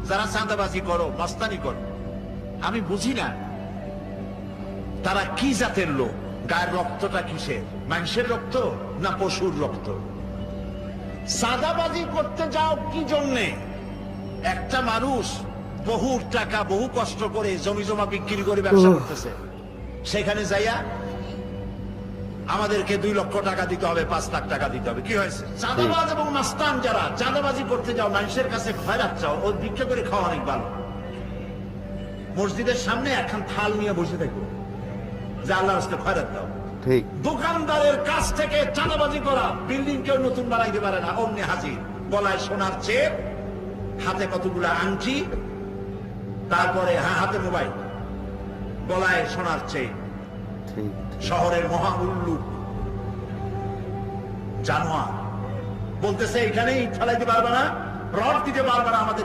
যারা চাঁদাবাজি করো, মস্তানি করো, আমি বুঝি না তারা কি জাতের লোক, গায়ের রক্তটা কিসের, মানুষের রক্ত না পশুর রক্ত? চাঁদাবাজি করতে যাও কি জন্যে? একটা মানুষ বহু টাকা বহু কষ্ট করে জমি জমা বিক্রি করে ব্যবসা করতেছে, সেখানে যাইয়া আমাদেরকে 2 লক্ষ টাকা দিতে হবে, 5 লাখ টাকা দিতে হবে, কি হয়েছে? চাঁদাবাজ এবং মাস্তান যারা চাঁদাবাজি করতে যাও, মানুষের কাছে খয়রাত চাও, ও ভিক্ষা করে খাওয়া অনেক ভালো। মসজিদের সামনে এখন থাল নিয়ে বসে থাকো, যে আল্লাহর রাস্তায় খয়রাত দাও। ঠিক। দোকানদারের কাছ থেকে চাঁদাবাজি করা, বিল্ডিং কেউ নতুন বানাইতে পারে না, অমনি হাজির, গলায় সোনার চেপ, হাতে কতগুলা আংটি, তারপরে হাতে মোবাইল, গলায় সোনার চেপ, ঠিক। শহরের মহা উল্লুক জানোয়ার বলতেছে এখানেই ফেলাইতে পারবে না, রড দিতে পারবে না, আমাদের